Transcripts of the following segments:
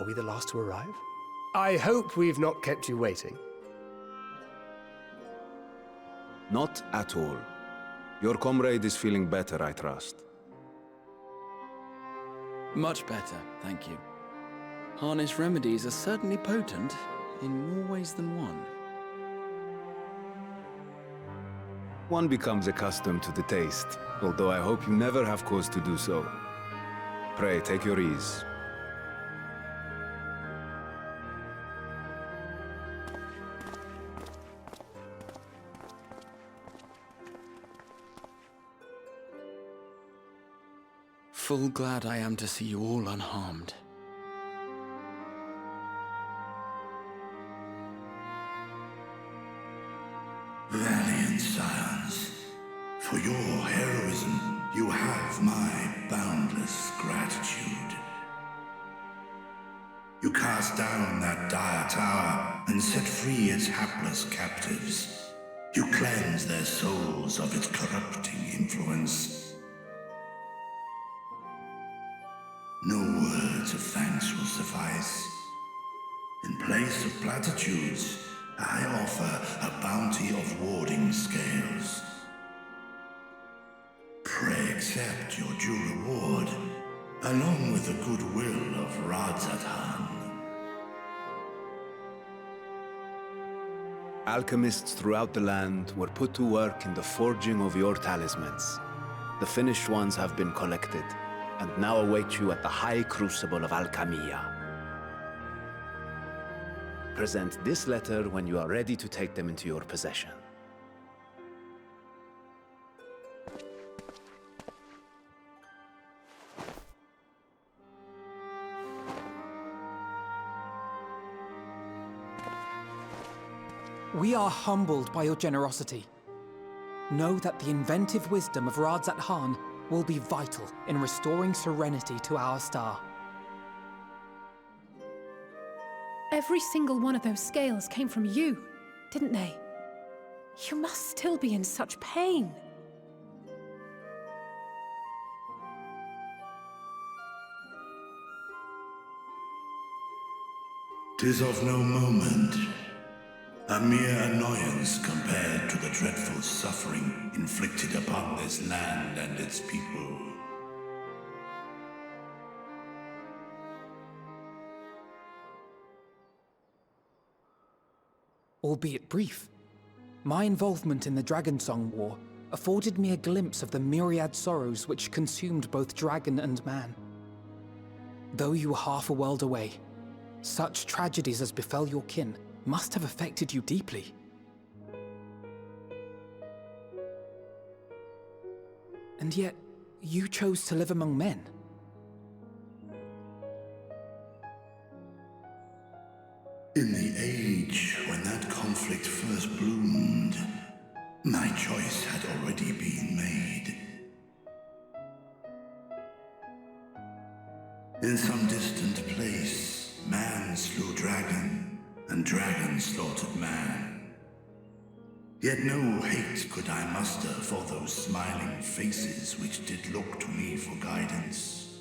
Are we the last to arrive? I hope we've not kept you waiting. Not at all. Your comrade is feeling better, I trust. Much better, thank you. Harness remedies are certainly potent, in more ways than one. One becomes accustomed to the taste, although I hope you never have cause to do so. Pray, take your ease. Full glad I am to see you all unharmed. Valiant Scions, for your heroism, you have my boundless gratitude. You cast down that dire tower and set free its hapless captives. You cleanse their souls of its corrupting influence. No words of thanks will suffice. In place of platitudes, I offer a bounty of warding scales. Pray accept your due reward, along with the goodwill of Radzathan. Alchemists throughout the land were put to work in the forging of your talismans. The finished ones have been collected, and now await you at the High Crucible of Alchemia. Present this letter when you are ready to take them into your possession. We are humbled by your generosity. Know that the inventive wisdom of Radzathan will be vital in restoring serenity to our star. Every single one of those scales came from you, didn't they? You must still be in such pain. 'Tis of no moment, a mere annoyance compared to the dreadful suffering inflicted upon this land and its people. Albeit brief, my involvement in the Dragonsong War afforded me a glimpse of the myriad sorrows which consumed both dragon and man. Though you were half a world away, such tragedies as befell your kin must have affected you deeply. And yet, you chose to live among men. In the age when that conflict first bloomed, my choice had already been made. In some distant place, man slew dragon, and dragon slaughtered man. Yet no hate could I muster for those smiling faces which did look to me for guidance.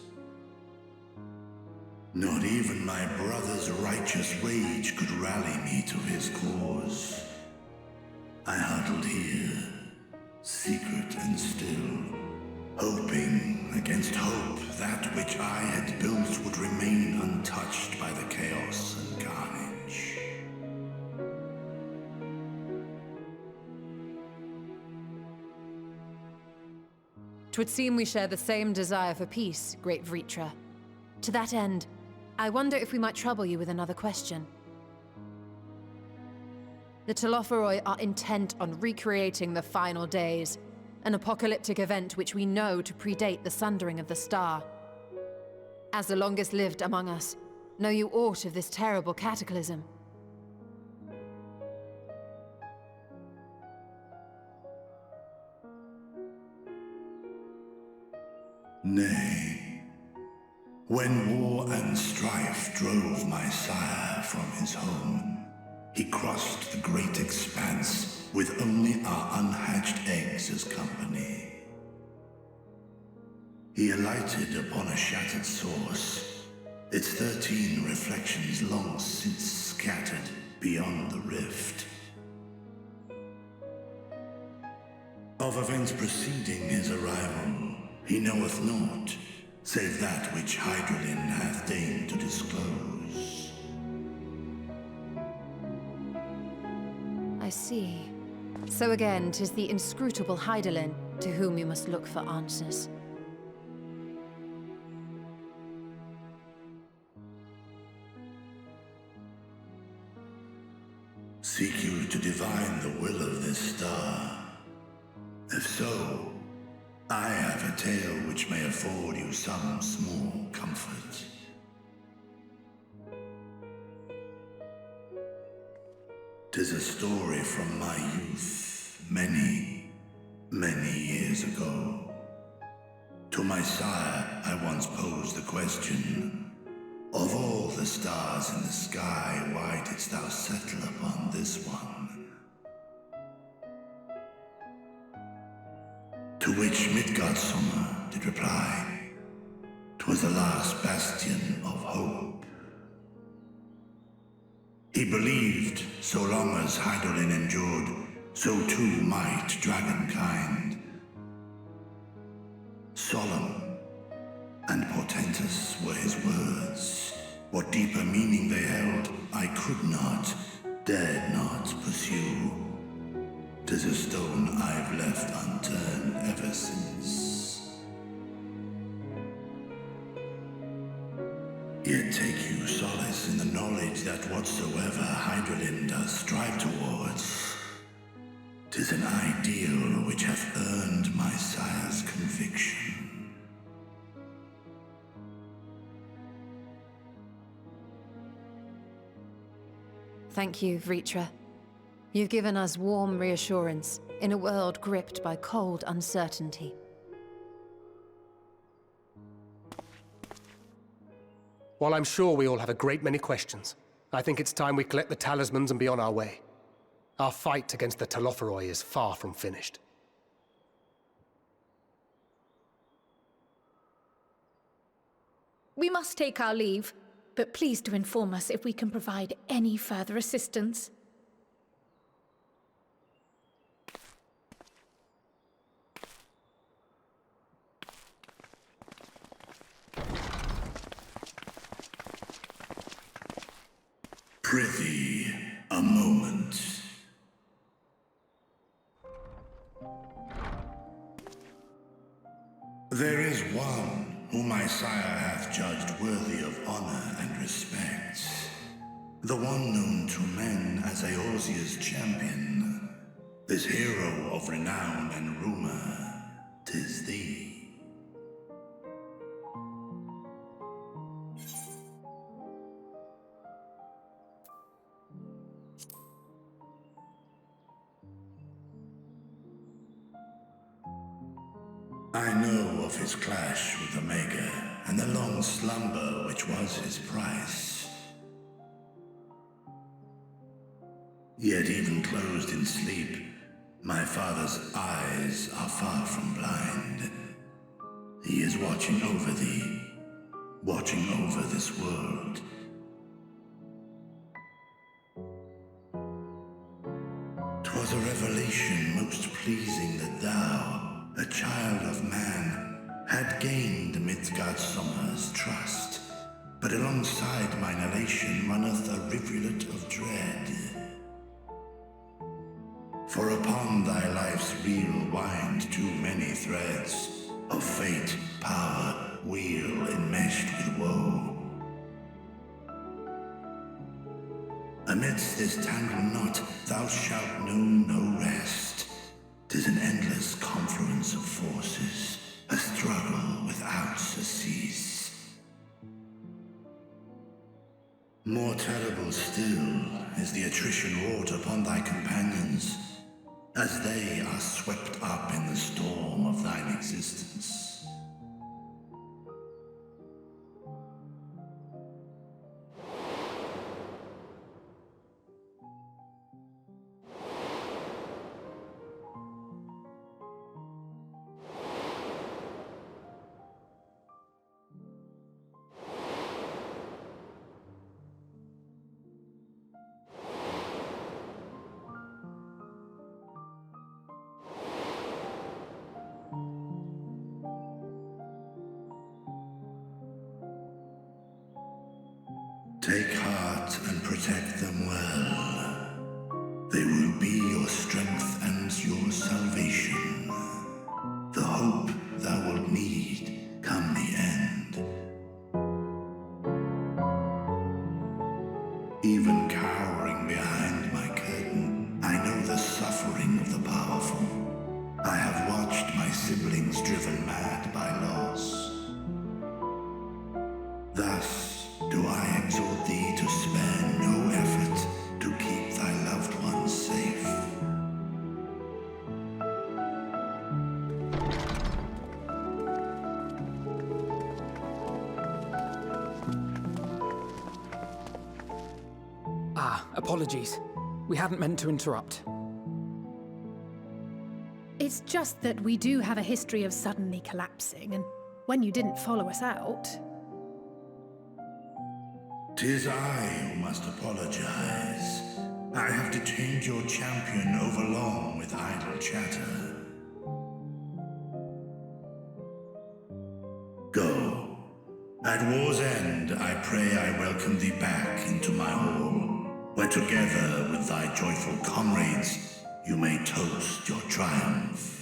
Not even my brother's righteous rage could rally me to his cause. I huddled here, secret and still, hoping against hope that which I had built would remain untouched by the chaos and carnage. Twould seem we share the same desire for peace, great Vritra. To that end, I wonder if we might trouble you with another question. The Telophoroi are intent on recreating the final days, an apocalyptic event which we know to predate the sundering of the star. As the longest lived among us, know you aught of this terrible cataclysm? Nay. When war and strife drove my sire from his home, he crossed the great expanse with only our unhatched eggs as company. He alighted upon a shattered source, its 13 reflections long since scattered beyond the rift. Of events preceding his arrival, he knoweth naught, save that which Hydralin hath deigned to disclose. I see. So again, 'tis the inscrutable Hydralin to whom you must look for answers. Seek you to divine the will of this star? If so, I have a tale which may afford you some small comfort. 'Tis a story from my youth, many, many years ago. To my sire, I once posed the question, of all the stars in the sky, why didst thou settle upon this one? To which Midgardsummer did reply, 'twas the last bastion of hope. He believed so long as Hydralin endured, so too might dragonkind. Solemn and portentous were his words. What deeper meaning they held, I could not, dared not pursue. 'Tis a stone I've left unturned ever since. Yet take you solace in the knowledge that whatsoever Hydralin does strive towards, 'tis an ideal which hath earned my sire's conviction. Thank you, Vritra. You've given us warm reassurance in a world gripped by cold uncertainty. While I'm sure we all have a great many questions, I think it's time we collect the talismans and be on our way. Our fight against the Telophoroi is far from finished. We must take our leave, but please do inform us if we can provide any further assistance. Prithee, a moment. There is one whom my sire hath judged worthy of honor and respect. The one known to men as Eorzea's champion. This hero of renown and rumor, 'tis thee. I know of his clash with Omega, and the long slumber which was his price. Yet even closed in sleep, my father's eyes are far from blind. He is watching over thee, watching over this world. 'Twas a revelation most pleasing that thou, a child of man, had gained Midgardsummer's trust, but alongside mine elation runneth a rivulet of dread. For upon thy life's reel wind too many threads of fate, power, wheel enmeshed with woe. Amidst this tangled knot thou shalt know no rest. 'Tis an endless confluence of forces, a struggle without surcease. More terrible still is the attrition wrought upon thy companions, as they are swept up in the storm of thine existence. out and protect them well. They will be your strength and your salvation. The hope thou wilt need come the end. Even cowering behind my curtain, I know the suffering of the powerful. I have watched my siblings driven mad by loss. Thus do I exhort thee to spare no effort to keep thy loved ones safe. Apologies. We hadn't meant to interrupt. It's just that we do have a history of suddenly collapsing, and when you didn't follow us out... 'Tis I who must apologize. I have detained your champion overlong with idle chatter. Go. At war's end, I pray I welcome thee back into my hall, where together with thy joyful comrades, you may toast your triumph.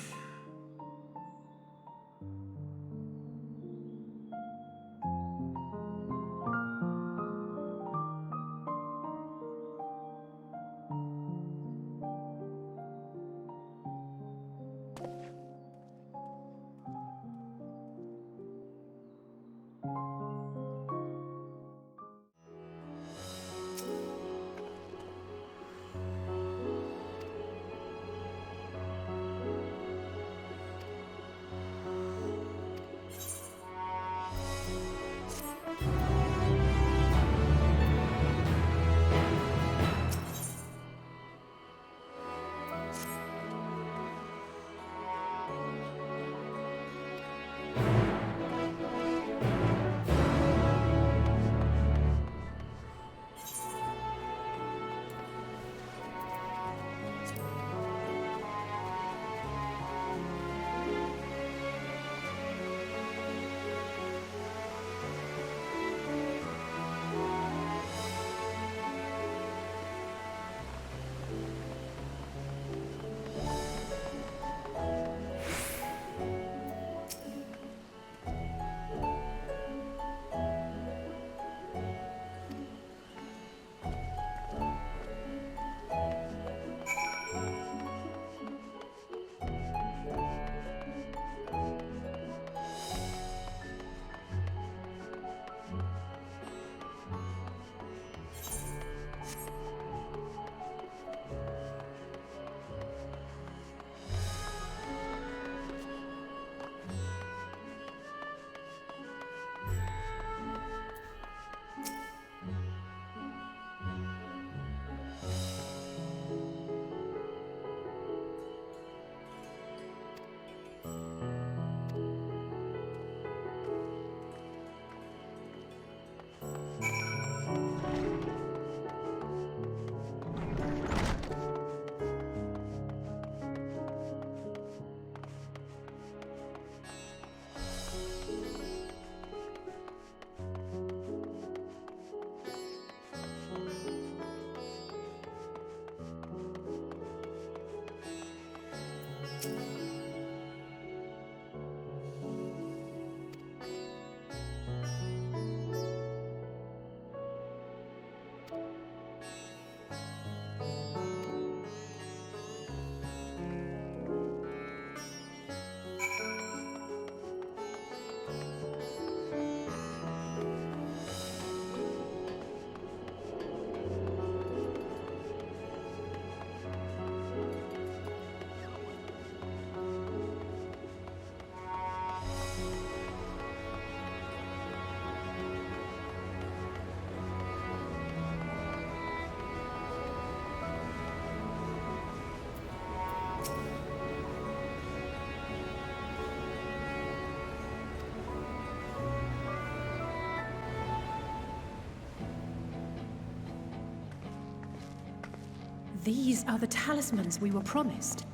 These are the talismans we were promised.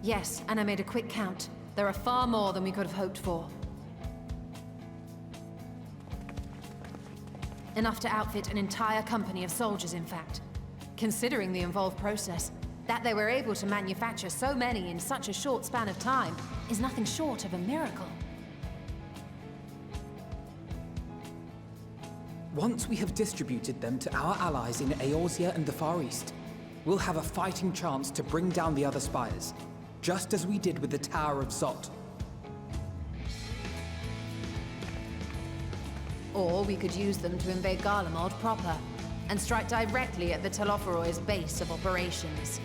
Yes, and I made a quick count. There are far more than we could have hoped for. Enough to outfit an entire company of soldiers, in fact. Considering the involved process, that they were able to manufacture so many in such a short span of time is nothing short of a miracle. Once we have distributed them to our allies in Eorzea and the Far East, we'll have a fighting chance to bring down the other spires, just as we did with the Tower of Zot. Or we could use them to invade Garlemald proper, and strike directly at the Telophoroid's base of operations.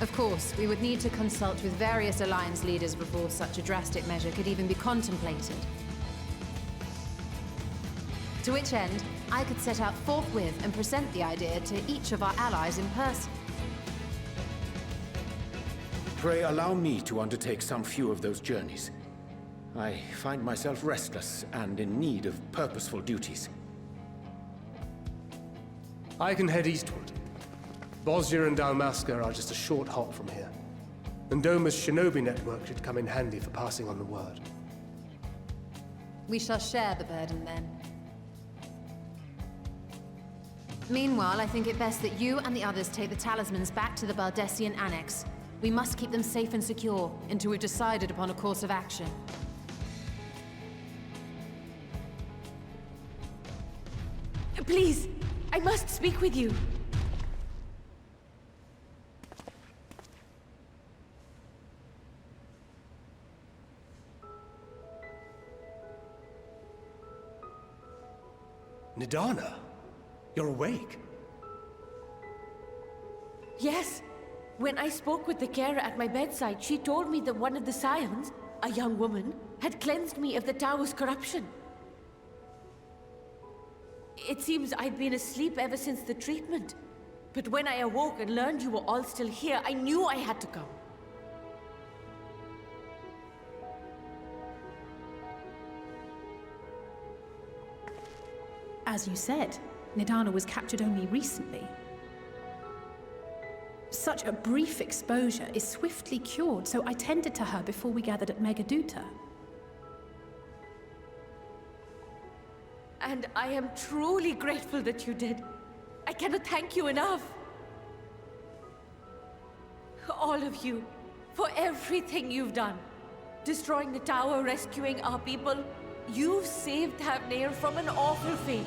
Of course, we would need to consult with various Alliance leaders before such a drastic measure could even be contemplated. To which end, I could set out forthwith and present the idea to each of our allies in person. Pray allow me to undertake some few of those journeys. I find myself restless and in need of purposeful duties. I can head eastward. Bosnia and Dalmasca are just a short hop from here. And Doma's shinobi network should come in handy for passing on the word. We shall share the burden then. Meanwhile, I think it best that you and the others take the talismans back to the Baldessian Annex. We must keep them safe and secure until we've decided upon a course of action. Please, I must speak with you. Nidana, you're awake. Yes. When I spoke with the carer at my bedside, she told me that one of the Scions, a young woman, had cleansed me of the tower's corruption. It seems I'd been asleep ever since the treatment. But when I awoke and learned you were all still here, I knew I had to come. As you said, Nidana was captured only recently. Such a brief exposure is swiftly cured, so I tended to her before we gathered at Megaduta. And I am truly grateful that you did. I cannot thank you enough. All of you, for everything you've done. Destroying the tower, rescuing our people. You've saved Thavnair from an awful fate.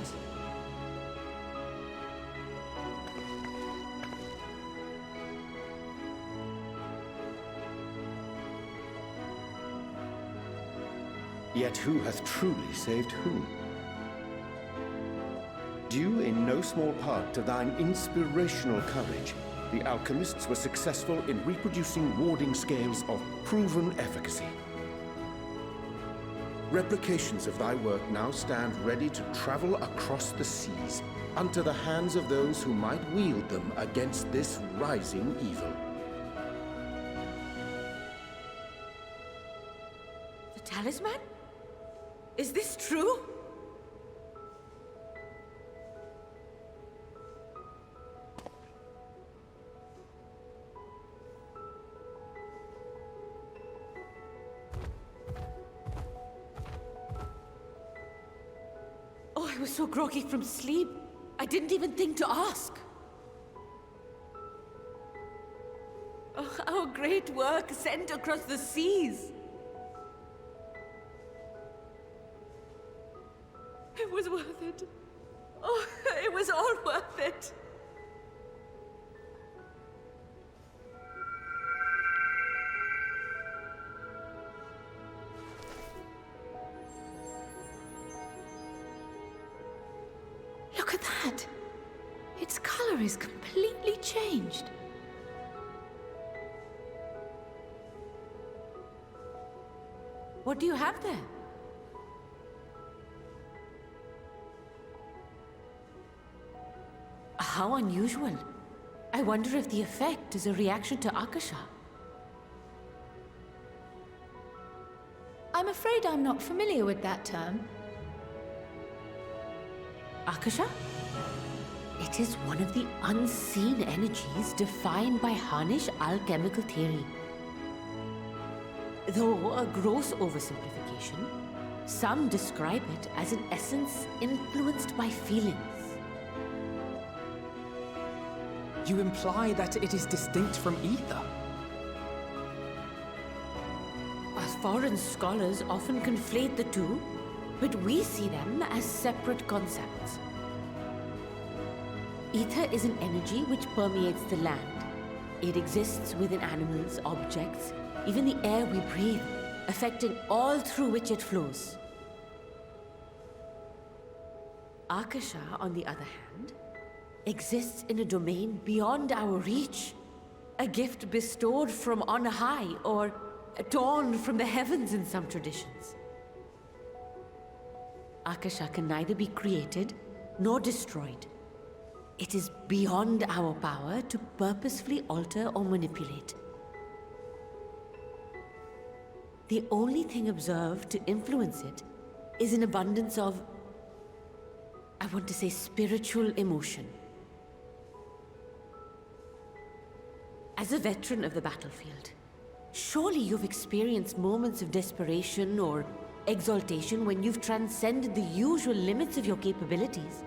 Yet who hath truly saved whom? Due in no small part to thine inspirational courage, the alchemists were successful in reproducing warding scales of proven efficacy. Replications of thy work now stand ready to travel across the seas, unto the hands of those who might wield them against this rising evil. The talisman? Is this true? Oh, I was so groggy from sleep. I didn't even think to ask. Oh, our great work sent across the seas. It was worth it. Oh, it was all worth it. Look at that! Its color is completely changed. What do you have there? How unusual. I wonder if the effect is a reaction to Akasha. I'm afraid I'm not familiar with that term. Akasha? It is one of the unseen energies defined by Harnish alchemical theory. Though a gross oversimplification, some describe it as an essence influenced by feelings. You imply that it is distinct from ether? Foreign scholars often conflate the two, but we see them as separate concepts. Ether is an energy which permeates the land. It exists within animals, objects, even the air we breathe, affecting all through which it flows. Akasha, on the other hand, exists in a domain beyond our reach. A gift bestowed from on high, or torn from the heavens in some traditions. Akasha can neither be created nor destroyed. It is beyond our power to purposefully alter or manipulate. The only thing observed to influence it is an abundance of, I want to say, spiritual emotion. As a veteran of the battlefield, surely you've experienced moments of desperation or exaltation when you've transcended the usual limits of your capabilities.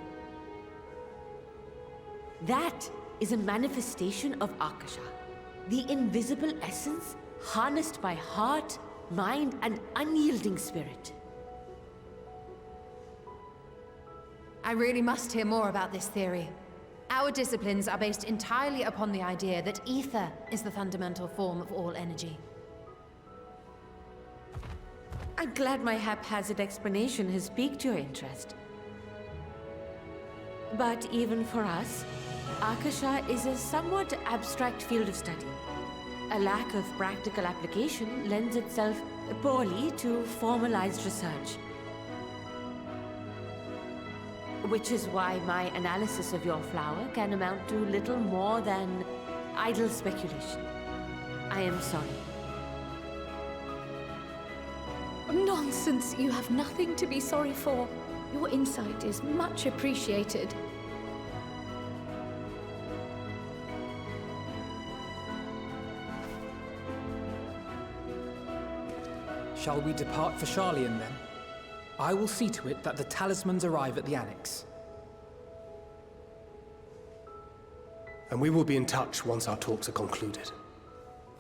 That is a manifestation of Akasha, the invisible essence harnessed by heart, mind, and unyielding spirit. I really must hear more about this theory. Our disciplines are based entirely upon the idea that ether is the fundamental form of all energy. I'm glad my haphazard explanation has piqued your interest. But even for us, Akasha is a somewhat abstract field of study. A lack of practical application lends itself poorly to formalized research. Which is why my analysis of your flower can amount to little more than idle speculation. I am sorry. Nonsense! You have nothing to be sorry for. Your insight is much appreciated. Shall we depart for Sharlayan then? I will see to it that the talismans arrive at the Annex. And we will be in touch once our talks are concluded.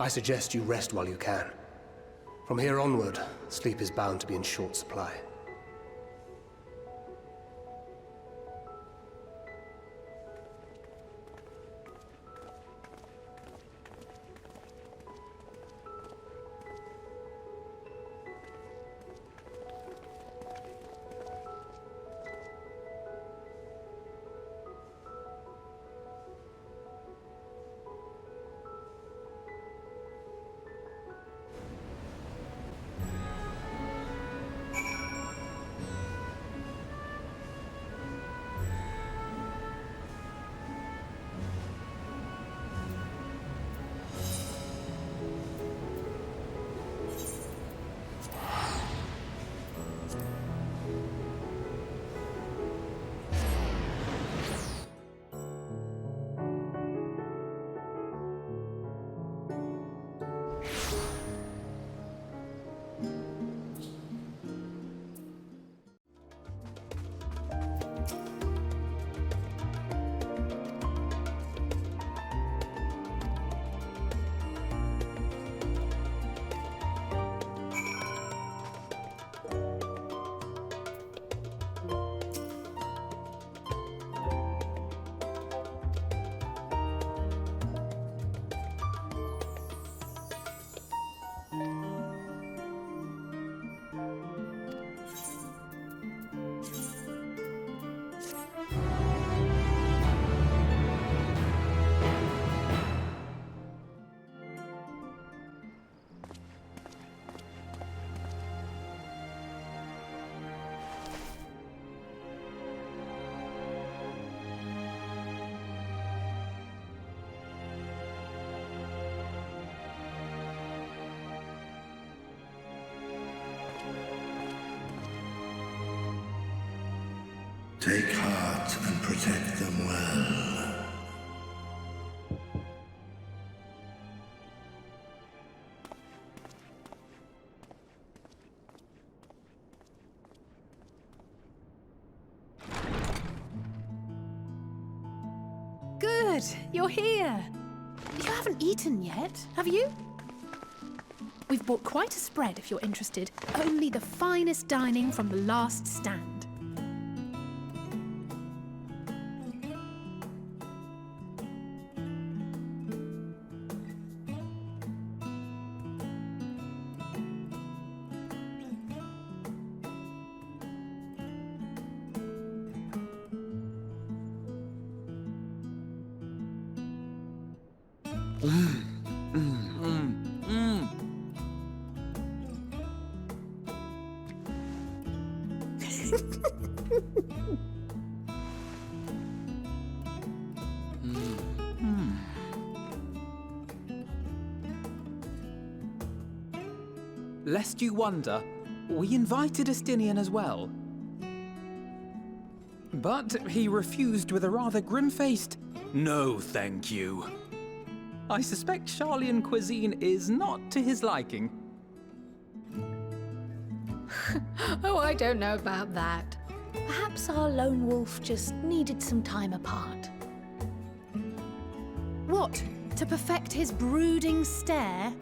I suggest you rest while you can. From here onward, sleep is bound to be in short supply. Take heart and protect them well. Good! You're here! You haven't eaten yet, have you? We've bought quite a spread if you're interested. Only the finest dining from the last stand. Lest you wonder, we invited Estinian as well. But he refused with a rather grim-faced, "No, thank you." I suspect Sharlayan cuisine is not to his liking. Oh, I don't know about that. Perhaps our lone wolf just needed some time apart. What? To perfect his brooding stare?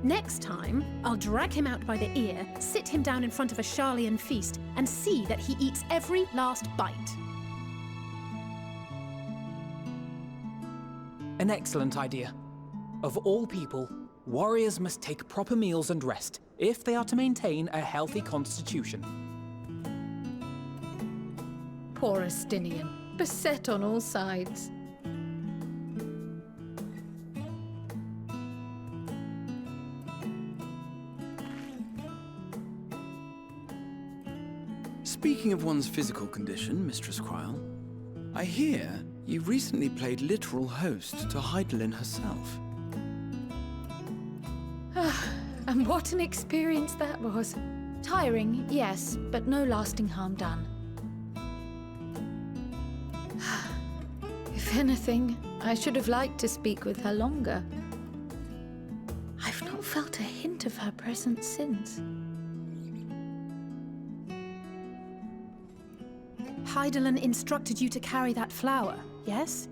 Next time, I'll drag him out by the ear, sit him down in front of a Sharlayan feast, and see that he eats every last bite. An excellent idea. Of all people, warriors must take proper meals and rest if they are to maintain a healthy constitution. Poor Estinian, beset on all sides. Speaking of one's physical condition, Mistress Quile, I hear you recently played literal host to Hydaelyn herself. And what an experience that was. Tiring, yes, but no lasting harm done. If anything, I should have liked to speak with her longer. I've not felt a hint of her presence since. Hydaelyn instructed you to carry that flower, yes?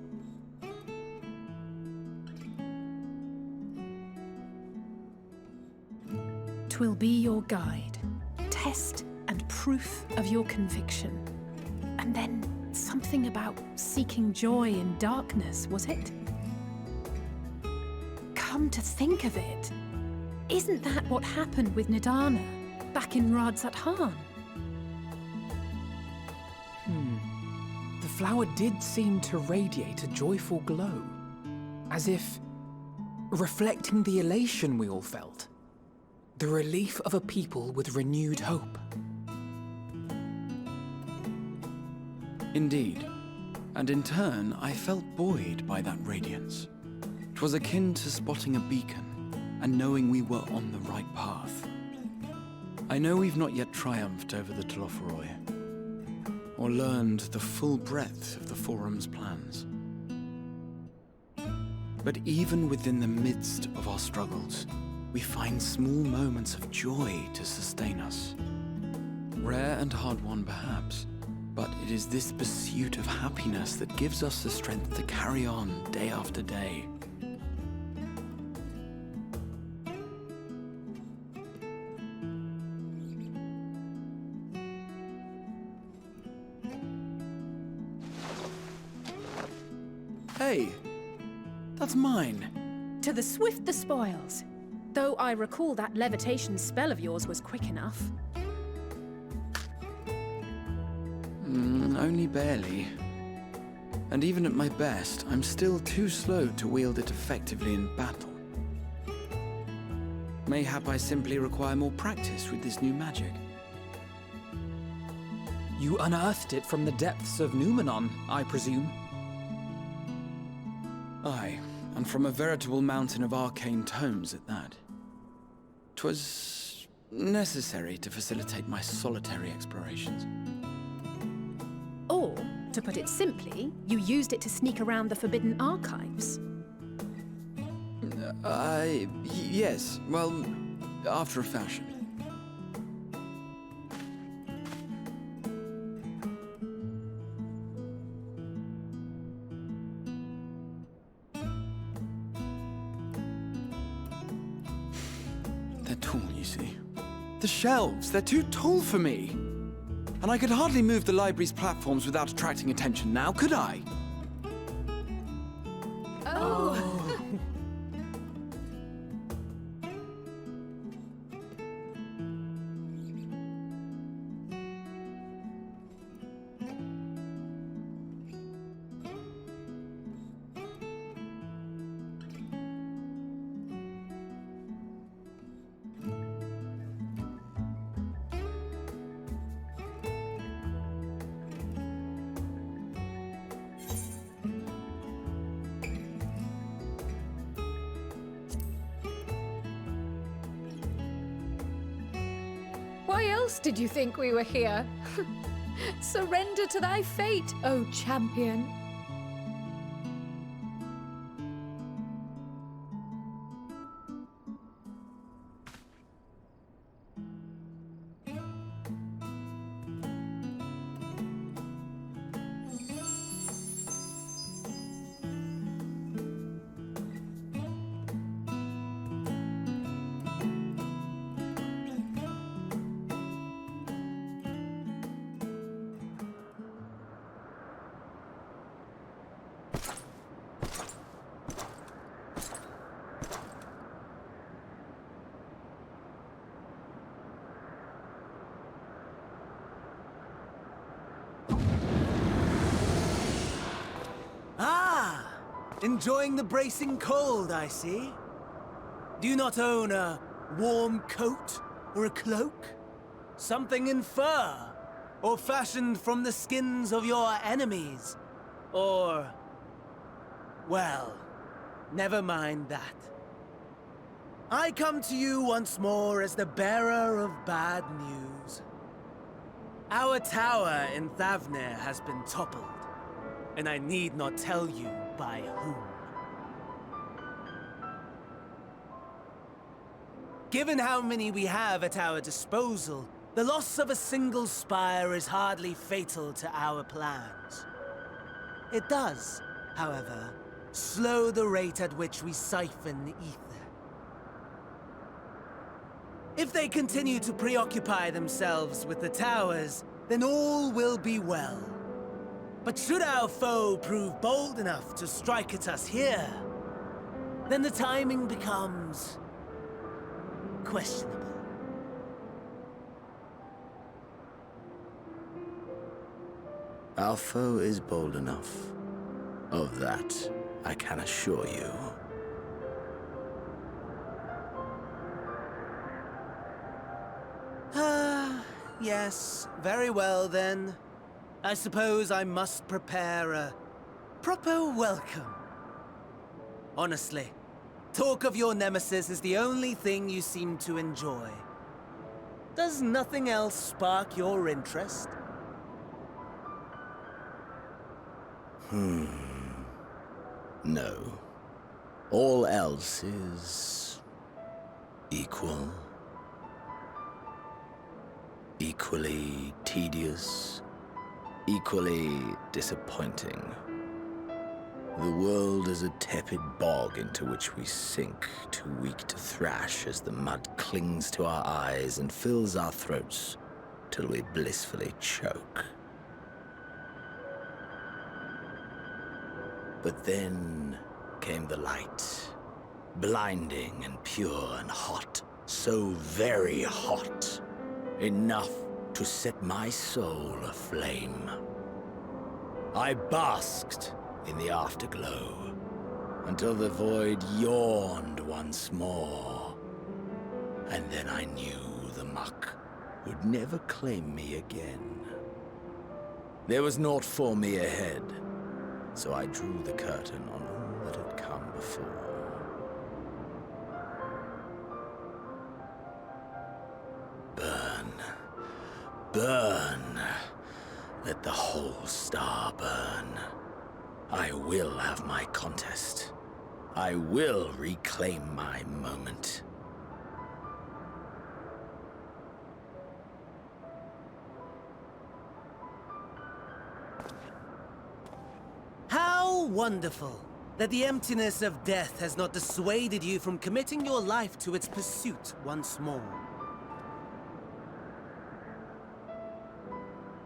Twill be your guide, test and proof of your conviction. And then something about seeking joy in darkness, was it? Come to think of it, isn't that what happened with Nidana back in Radzat-Han? The flower did seem to radiate a joyful glow, as if reflecting the elation we all felt, the relief of a people with renewed hope. Indeed, and in turn, I felt buoyed by that radiance. 'Twas akin to spotting a beacon and knowing we were on the right path. I know we've not yet triumphed over the Telophoroi, or learned the full breadth of the Forum's plans. But even within the midst of our struggles, we find small moments of joy to sustain us. Rare and hard-won perhaps, but it is this pursuit of happiness that gives us the strength to carry on day after day. Hey, that's mine. To the swift the spoils. Though I recall that levitation spell of yours was quick enough. Only barely. And even at my best, I'm still too slow to wield it effectively in battle. Mayhap I simply require more practice with this new magic. You unearthed it from the depths of Numenon, I presume? Aye, and from a veritable mountain of arcane tomes at that. 'Twas necessary to facilitate my solitary explorations. Or, to put it simply, you used it to sneak around the Forbidden Archives. Yes, well, after a fashion. see. The shelves, they're too tall for me. And I could hardly move the library's platforms without attracting attention now, could I? Oh. Why else did you think we were here? Surrender to thy fate, O champion. Enjoying the bracing cold, I see. Do you not own a warm coat or a cloak? Something in fur? Or fashioned from the skins of your enemies? Or... well, never mind that. I come to you once more as the bearer of bad news. Our tower in Thavnir has been toppled, and I need not tell you by whom. Given how many we have at our disposal, the loss of a single spire is hardly fatal to our plans. It does, however, slow the rate at which we siphon ether. If they continue to preoccupy themselves with the towers, then all will be well. But should our foe prove bold enough to strike at us here, then the timing becomes questionable. Our foe is bold enough. Of that, I can assure you. Yes, very well then. I suppose I must prepare a proper welcome. Honestly, talk of your nemesis is the only thing you seem to enjoy. Does nothing else spark your interest? No. All else is... equal. Equally tedious. Equally disappointing. The world is a tepid bog into which we sink, too weak to thrash as the mud clings to our eyes and fills our throats till we blissfully choke. But then came the light, blinding and pure and hot, so very hot, enough to set my soul aflame. I basked in the afterglow until the void yawned once more. And then I knew the muck would never claim me again. There was naught for me ahead, so I drew the curtain on all that had come before. Burn. Burn. Let the whole star burn. I will have my contest. I will reclaim my moment. How wonderful that the emptiness of death has not dissuaded you from committing your life to its pursuit once more.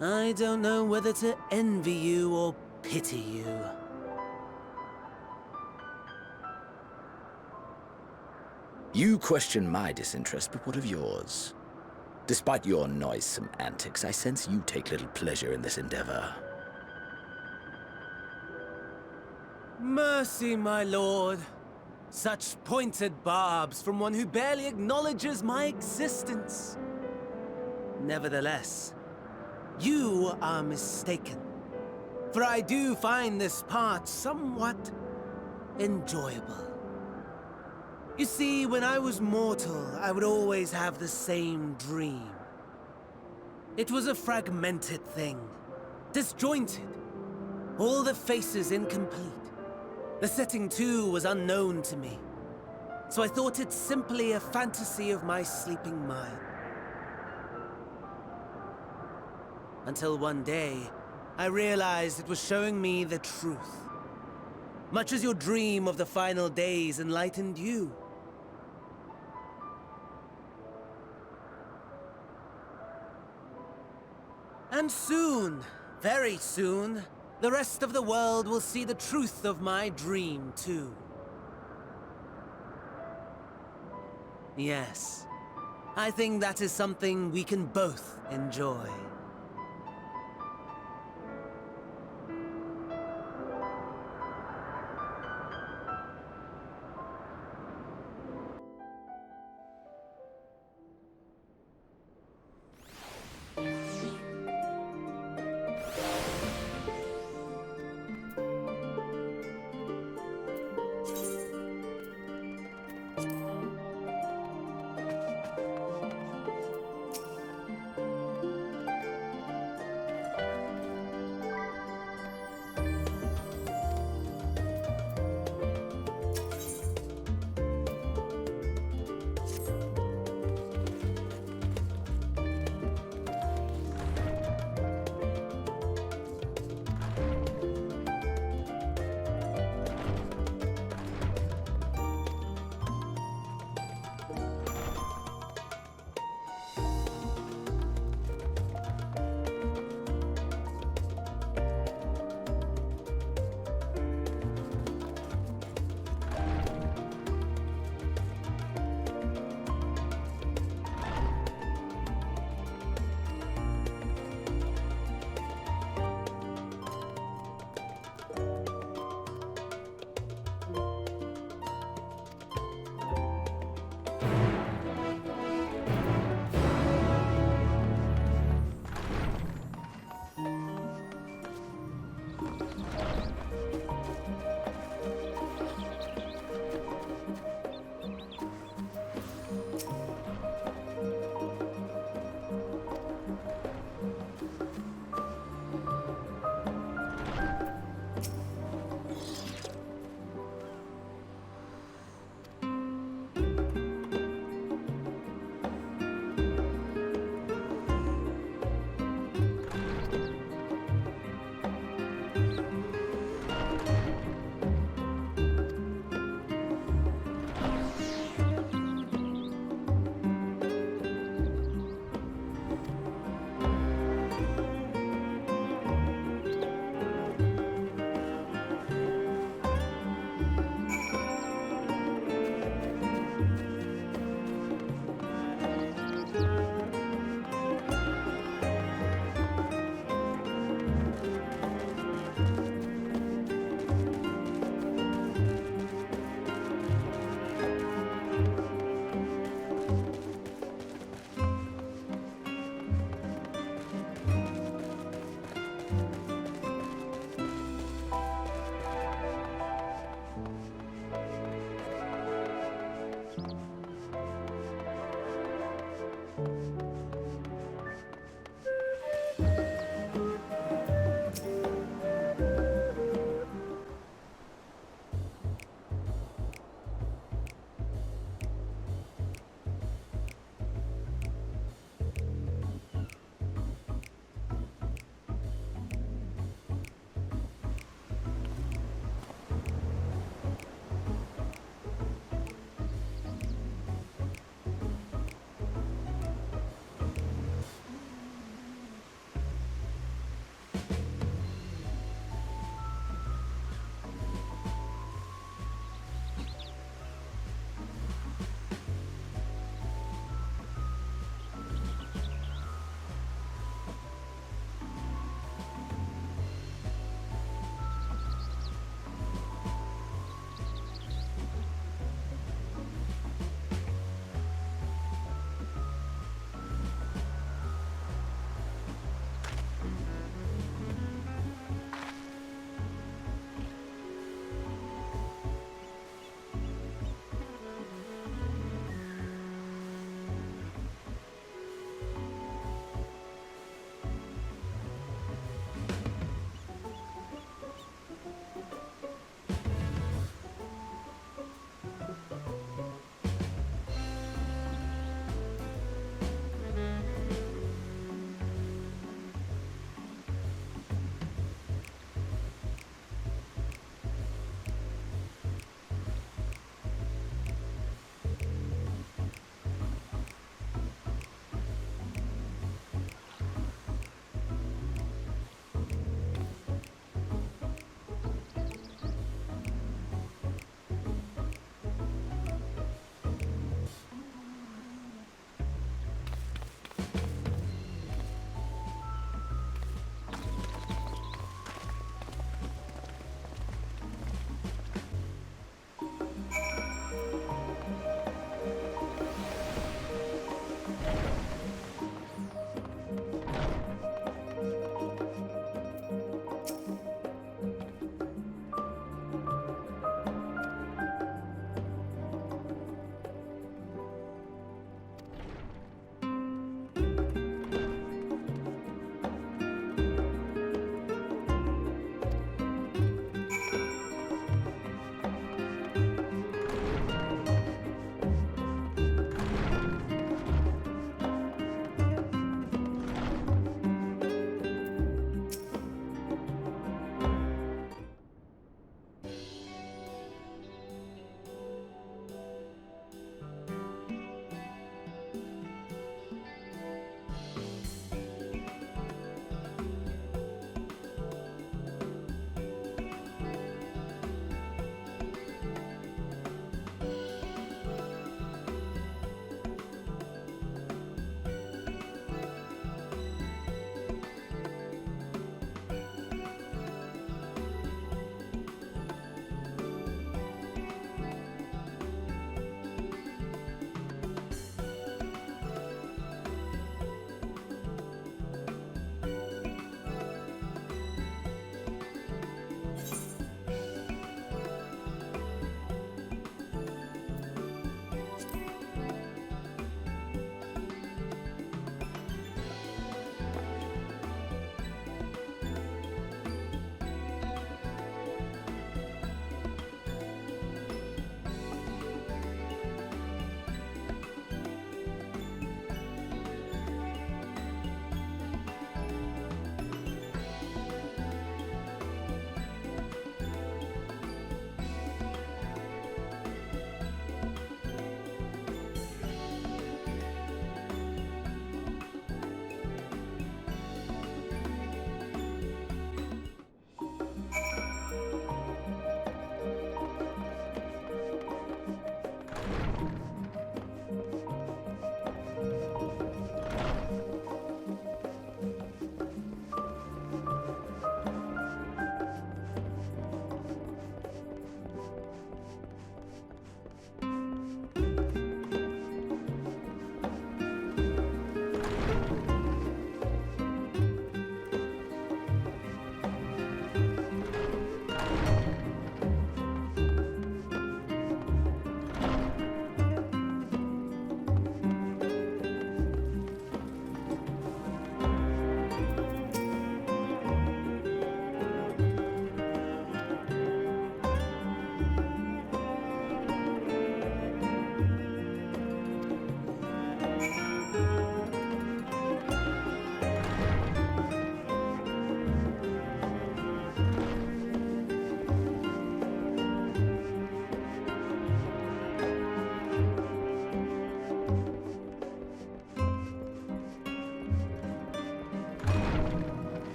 I don't know whether to envy you or pity you. You question my disinterest, but what of yours? Despite your noisome antics, I sense you take little pleasure in this endeavor. Mercy, my lord. Such pointed barbs from one who barely acknowledges my existence. Nevertheless, you are mistaken. For I do find this part somewhat enjoyable. You see, when I was mortal, I would always have the same dream. It was a fragmented thing, disjointed, all the faces incomplete. The setting, too, was unknown to me, so I thought it simply a fantasy of my sleeping mind. Until one day, I realized it was showing me the truth. Much as your dream of the final days enlightened you. And soon, very soon, the rest of the world will see the truth of my dream, too. Yes, I think that is something we can both enjoy.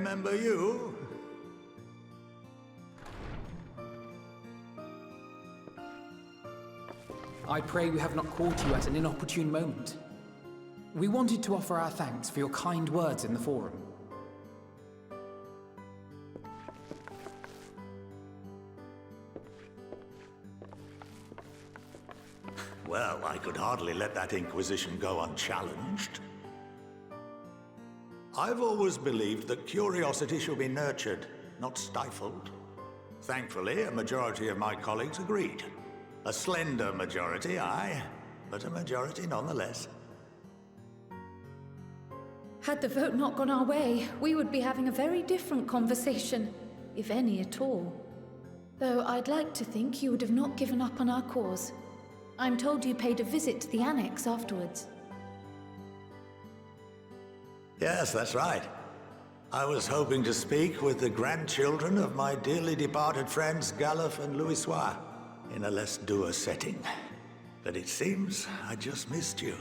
remember you. I pray we have not caught you at an inopportune moment. We wanted to offer our thanks for your kind words in the forum. Well, I could hardly let that inquisition go unchallenged. I've always believed that curiosity should be nurtured, not stifled. Thankfully, a majority of my colleagues agreed. A slender majority, aye, but a majority nonetheless. Had the vote not gone our way, we would be having a very different conversation, if any at all. Though I'd like to think you would have not given up on our cause. I'm told you paid a visit to the Annex afterwards. Yes, that's right. I was hoping to speak with the grandchildren of my dearly departed friends Galuf and Louisoix in a less dour setting. But it seems I just missed you.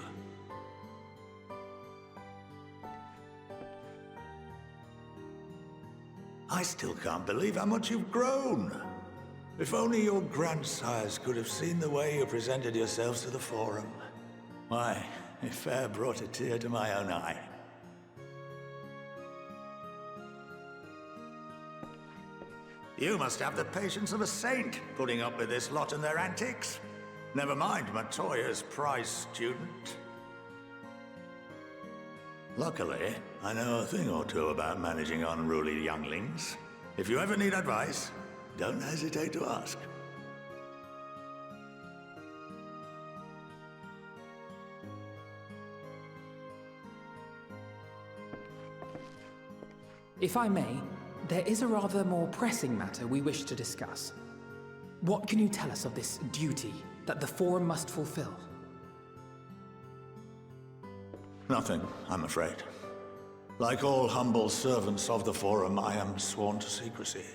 I still can't believe how much you've grown. If only your grandsires could have seen the way you presented yourselves to the Forum. Why, it fair brought a tear to my own eye. You must have the patience of a saint, putting up with this lot and their antics. Never mind Matoya's prize student. Luckily, I know a thing or two about managing unruly younglings. If you ever need advice, don't hesitate to ask. If I may, there is a rather more pressing matter we wish to discuss. What can you tell us of this duty that the Forum must fulfill? Nothing, I'm afraid. Like all humble servants of the Forum, I am sworn to secrecy.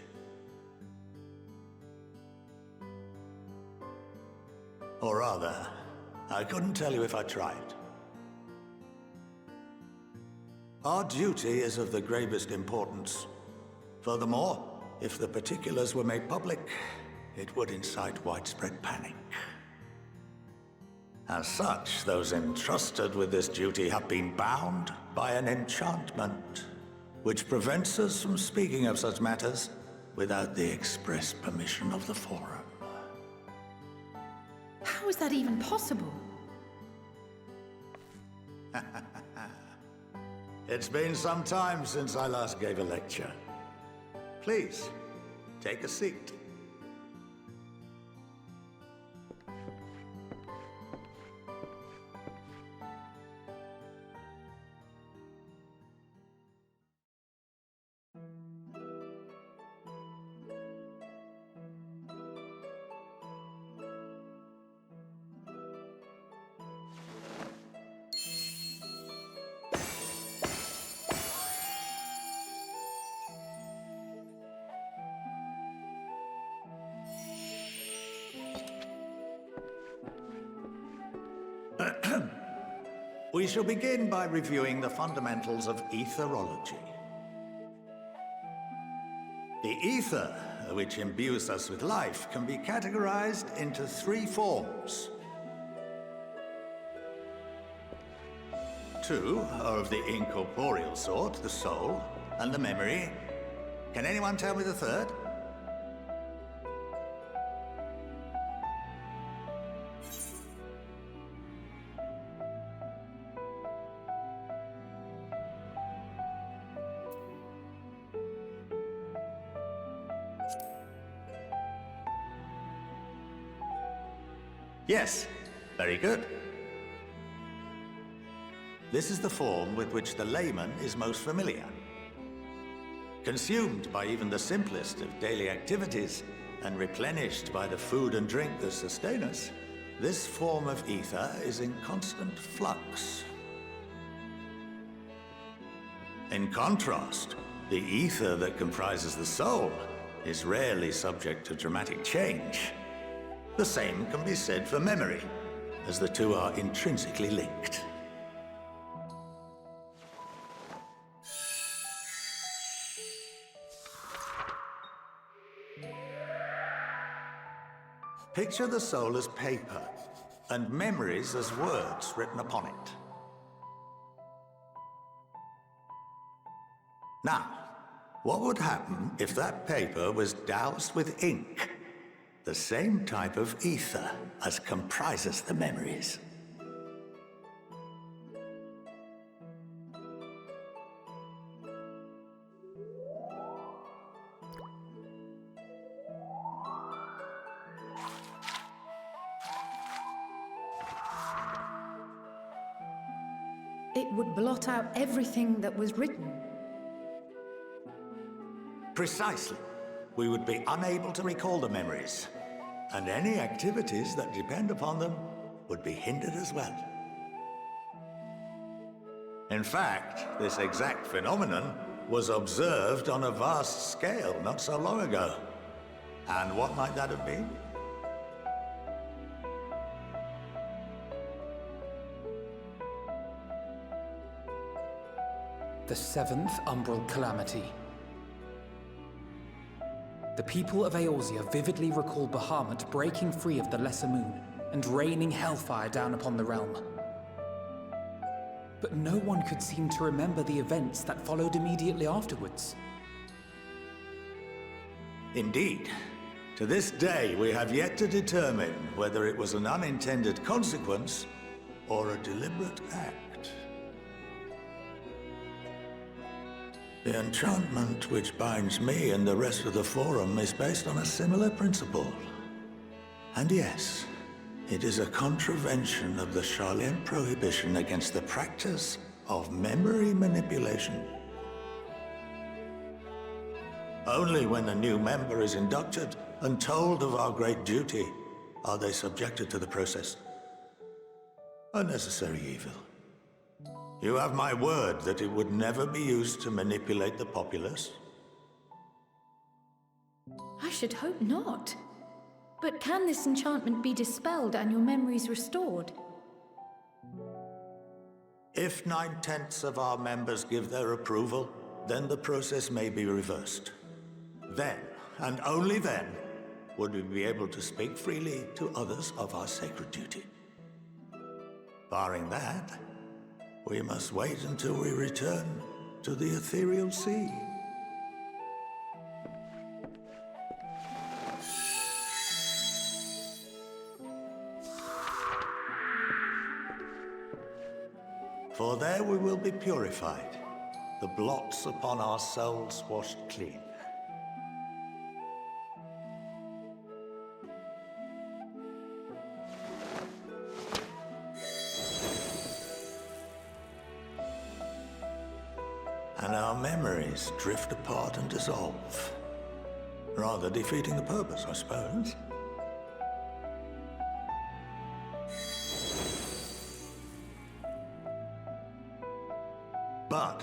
Or rather, I couldn't tell you if I tried. Our duty is of the gravest importance. Furthermore, if the particulars were made public, it would incite widespread panic. As such, those entrusted with this duty have been bound by an enchantment, which prevents us from speaking of such matters without the express permission of the Forum. How is that even possible? It's been some time since I last gave a lecture. Please, take a seat. We shall begin by reviewing the fundamentals of etherology. The ether, which imbues us with life, can be categorized into three forms. Two are of the incorporeal sort, the soul and the memory. Can anyone tell me the third? Yes, very good. This is the form with which the layman is most familiar. Consumed by even the simplest of daily activities, and replenished by the food and drink that sustain us, this form of ether is in constant flux. In contrast, the ether that comprises the soul is rarely subject to dramatic change. The same can be said for memory, as the two are intrinsically linked. Picture the soul as paper, and memories as words written upon it. Now, what would happen if that paper was doused with ink? The same type of ether as comprises the memories. It would blot out everything that was written. Precisely. We would be unable to recall the memories, and any activities that depend upon them would be hindered as well. In fact, this exact phenomenon was observed on a vast scale not so long ago. And what might that have been? The seventh Umbral Calamity. The people of Eorzea vividly recall Bahamut breaking free of the Lesser Moon and raining hellfire down upon the realm. But no one could seem to remember the events that followed immediately afterwards. Indeed. To this day, we have yet to determine whether it was an unintended consequence or a deliberate act. The enchantment which binds me and the rest of the Forum is based on a similar principle. And yes, it is a contravention of the Sharlayan prohibition against the practice of memory manipulation. Only when a new member is inducted and told of our great duty are they subjected to the process. A necessary evil. You have my word that it would never be used to manipulate the populace? I should hope not. But can this enchantment be dispelled and your memories restored? If 9/10 of our members give their approval, then the process may be reversed. Then, and only then, would we be able to speak freely to others of our sacred duty. Barring that, we must wait until we return to the ethereal sea. For there we will be purified, the blots upon our souls washed clean. And our memories drift apart and dissolve. Rather defeating the purpose, I suppose. But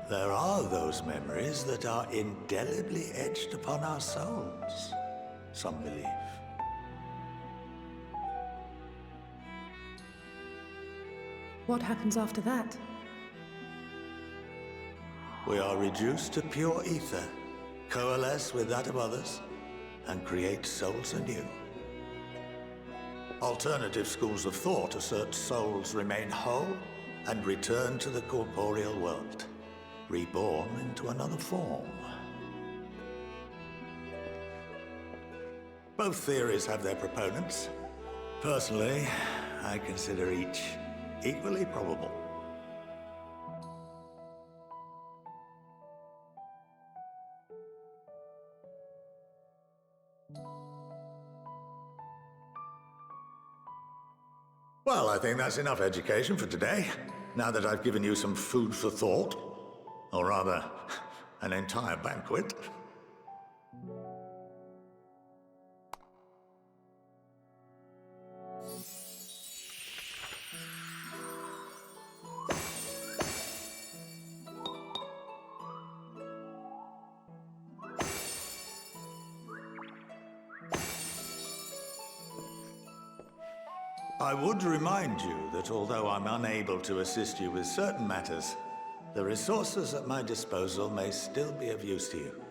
there are those memories that are indelibly etched upon our souls, some believe. What happens after that? We are reduced to pure ether, coalesce with that of others, and create souls anew. Alternative schools of thought assert souls remain whole and return to the corporeal world, reborn into another form. Both theories have their proponents. Personally, I consider each equally probable. Well, I think that's enough education for today, now that I've given you some food for thought. Or rather, an entire banquet. I would remind you that although I'm unable to assist you with certain matters, the resources at my disposal may still be of use to you.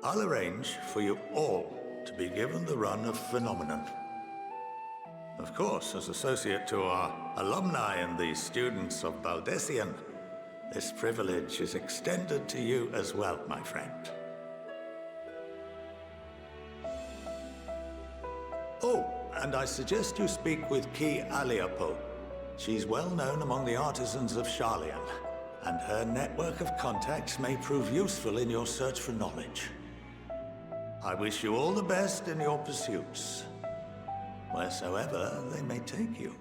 I'll arrange for you all to be given the run of Phenomenon. Of course, as associate to our alumni and the students of Baldessian, this privilege is extended to you as well, my friend. Oh, and I suggest you speak with Ki Aliapo. She's well known among the artisans of Sharlayan, and her network of contacts may prove useful in your search for knowledge. I wish you all the best in your pursuits, wheresoever they may take you.